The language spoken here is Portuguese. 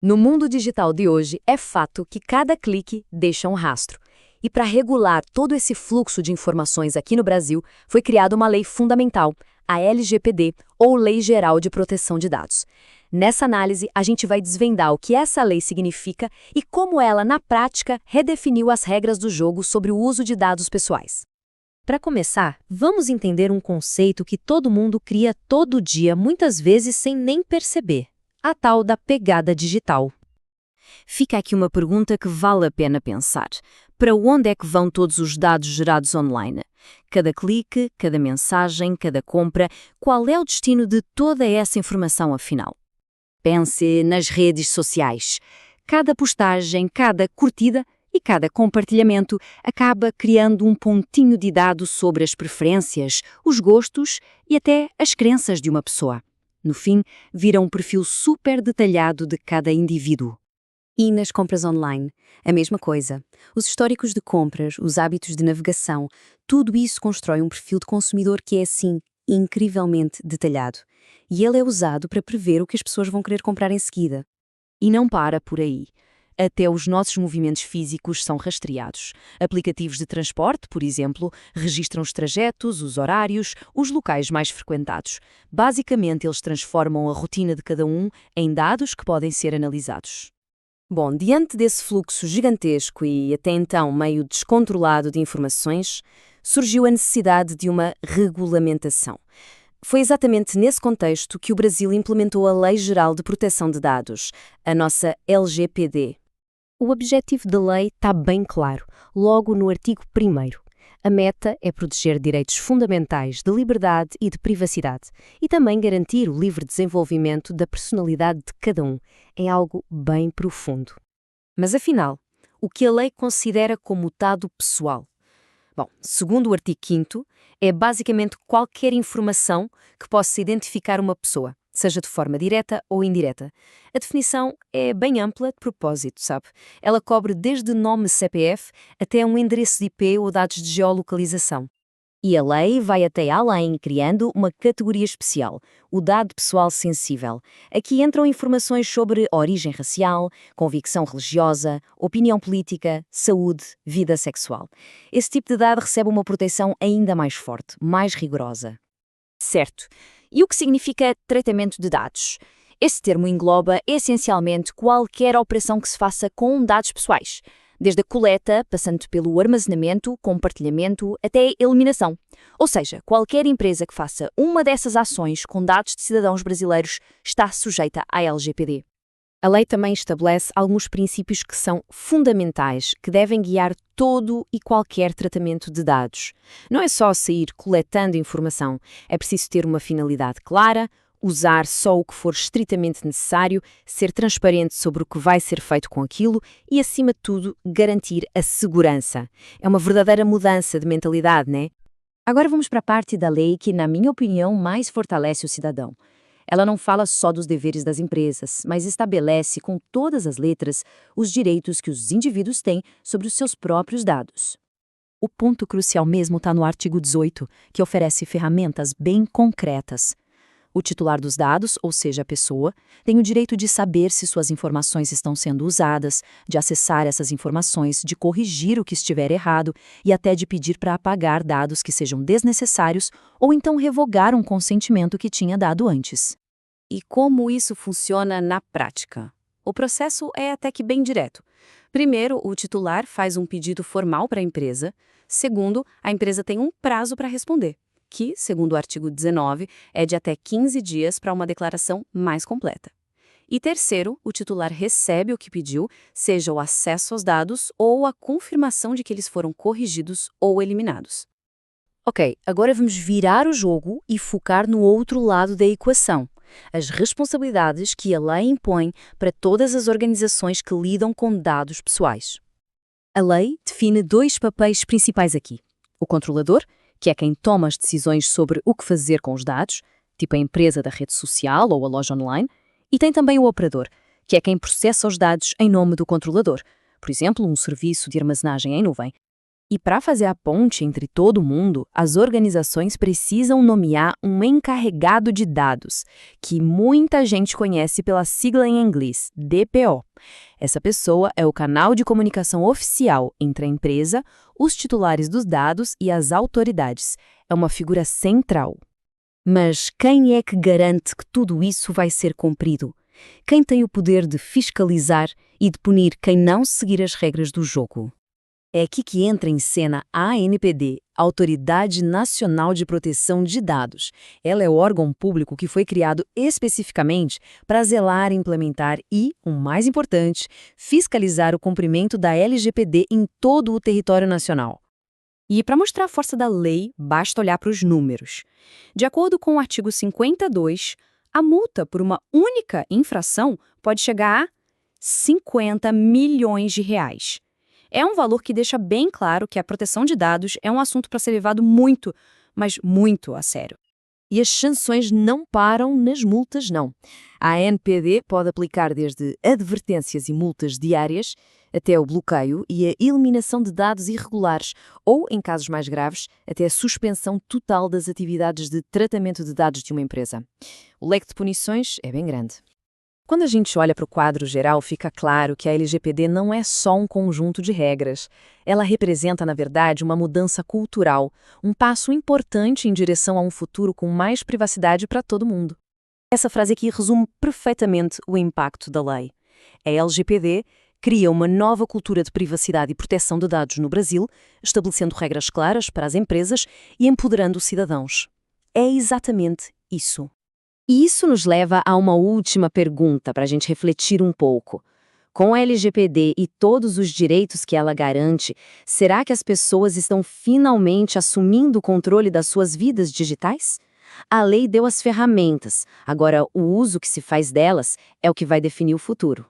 No mundo digital de hoje, é fato que cada clique deixa um rastro. E para regular todo esse fluxo de informações aqui no Brasil, foi criada uma lei fundamental, a LGPD, ou Lei Geral de Proteção de Dados. Nessa análise, a gente vai desvendar o que essa lei significa e como ela, na prática, redefiniu as regras do jogo sobre o uso de dados pessoais. Para começar, vamos entender um conceito que todo mundo cria todo dia, muitas vezes sem nem perceber: a tal da pegada digital. Fica aqui uma pergunta que vale a pena pensar. Para onde é que vão todos os dados gerados online? Cada clique, cada mensagem, cada compra, qual é o destino de toda essa informação afinal? Pense nas redes sociais. Cada postagem, cada curtida e cada compartilhamento acaba criando um pontinho de dados sobre as preferências, os gostos e até as crenças de uma pessoa. No fim, vira um perfil super detalhado de cada indivíduo. E nas compras online, a mesma coisa. Os históricos de compras, os hábitos de navegação, tudo isso constrói um perfil de consumidor que é, assim, incrivelmente detalhado. E ele é usado para prever o que as pessoas vão querer comprar em seguida. E não para por aí. Até os nossos movimentos físicos são rastreados. Aplicativos de transporte, por exemplo, registram os trajetos, os horários, os locais mais frequentados. Basicamente, eles transformam a rotina de cada um em dados que podem ser analisados. Bom, diante desse fluxo gigantesco e até então meio descontrolado de informações, surgiu a necessidade de uma regulamentação. Foi exatamente nesse contexto que o Brasil implementou a Lei Geral de Proteção de Dados, a nossa LGPD. O objetivo da lei está bem claro, logo no artigo 1º. A meta é proteger direitos fundamentais de liberdade e de privacidade e também garantir o livre desenvolvimento da personalidade de cada um. É algo bem profundo. Mas afinal, o que a lei considera como dado pessoal? Bom, segundo o artigo 5º, é basicamente qualquer informação que possa identificar uma pessoa, seja de forma direta ou indireta. A definição é bem ampla de propósito, sabe? Ela cobre desde nome CPF até um endereço de IP ou dados de geolocalização. E a lei vai até além, criando uma categoria especial, o dado pessoal sensível. Aqui entram informações sobre origem racial, convicção religiosa, opinião política, saúde, vida sexual. Esse tipo de dado recebe uma proteção ainda mais forte, mais rigorosa. Certo. E o que significa tratamento de dados? Esse termo engloba essencialmente qualquer operação que se faça com dados pessoais, desde a coleta, passando pelo armazenamento, compartilhamento, até a eliminação. Ou seja, qualquer empresa que faça uma dessas ações com dados de cidadãos brasileiros está sujeita à LGPD. A lei também estabelece alguns princípios que são fundamentais, que devem guiar todo e qualquer tratamento de dados. Não é só sair coletando informação, é preciso ter uma finalidade clara, usar só o que for estritamente necessário, ser transparente sobre o que vai ser feito com aquilo e, acima de tudo, garantir a segurança. É uma verdadeira mudança de mentalidade, né? Agora vamos para a parte da lei que, na minha opinião, mais fortalece o cidadão. Ela não fala só dos deveres das empresas, mas estabelece com todas as letras os direitos que os indivíduos têm sobre os seus próprios dados. O ponto crucial mesmo está no artigo 18, que oferece ferramentas bem concretas. O titular dos dados, ou seja, a pessoa, tem o direito de saber se suas informações estão sendo usadas, de acessar essas informações, de corrigir o que estiver errado e até de pedir para apagar dados que sejam desnecessários ou então revogar um consentimento que tinha dado antes. E como isso funciona na prática? O processo é até que bem direto. Primeiro, o titular faz um pedido formal para a empresa. Segundo, a empresa tem um prazo para responder, que, segundo o artigo 19, é de até 15 dias para uma declaração mais completa. E terceiro, o titular recebe o que pediu, seja o acesso aos dados ou a confirmação de que eles foram corrigidos ou eliminados. Ok, agora vamos virar o jogo e focar no outro lado da equação. As responsabilidades que a lei impõe para todas as organizações que lidam com dados pessoais. A lei define dois papéis principais aqui. O controlador, que é quem toma as decisões sobre o que fazer com os dados, tipo a empresa da rede social ou a loja online, e tem também o operador, que é quem processa os dados em nome do controlador, por exemplo, um serviço de armazenagem em nuvem. E para fazer a ponte entre todo mundo, as organizações precisam nomear um encarregado de dados, que muita gente conhece pela sigla em inglês, DPO. Essa pessoa é o canal de comunicação oficial entre a empresa, os titulares dos dados e as autoridades. É uma figura central. Mas quem é que garante que tudo isso vai ser cumprido? Quem tem o poder de fiscalizar e de punir quem não seguir as regras do jogo? É aqui que entra em cena a ANPD, Autoridade Nacional de Proteção de Dados. Ela é o órgão público que foi criado especificamente para zelar, implementar e, o mais importante, fiscalizar o cumprimento da LGPD em todo o território nacional. E para mostrar a força da lei, basta olhar para os números. De acordo com o artigo 52, a multa por uma única infração pode chegar a 50 milhões de reais. É um valor que deixa bem claro que a proteção de dados é um assunto para ser levado muito, mas muito a sério. E as sanções não param nas multas, não. A ANPD pode aplicar desde advertências e multas diárias até o bloqueio e a eliminação de dados irregulares ou, em casos mais graves, até a suspensão total das atividades de tratamento de dados de uma empresa. O leque de punições é bem grande. Quando a gente olha para o quadro geral, fica claro que a LGPD não é só um conjunto de regras. Ela representa, na verdade, uma mudança cultural, um passo importante em direção a um futuro com mais privacidade para todo mundo. Essa frase aqui resume perfeitamente o impacto da lei. A LGPD cria uma nova cultura de privacidade e proteção de dados no Brasil, estabelecendo regras claras para as empresas e empoderando os cidadãos. É exatamente isso. E isso nos leva a uma última pergunta para a gente refletir um pouco. Com a LGPD e todos os direitos que ela garante, será que as pessoas estão finalmente assumindo o controle das suas vidas digitais? A lei deu as ferramentas, agora o uso que se faz delas é o que vai definir o futuro.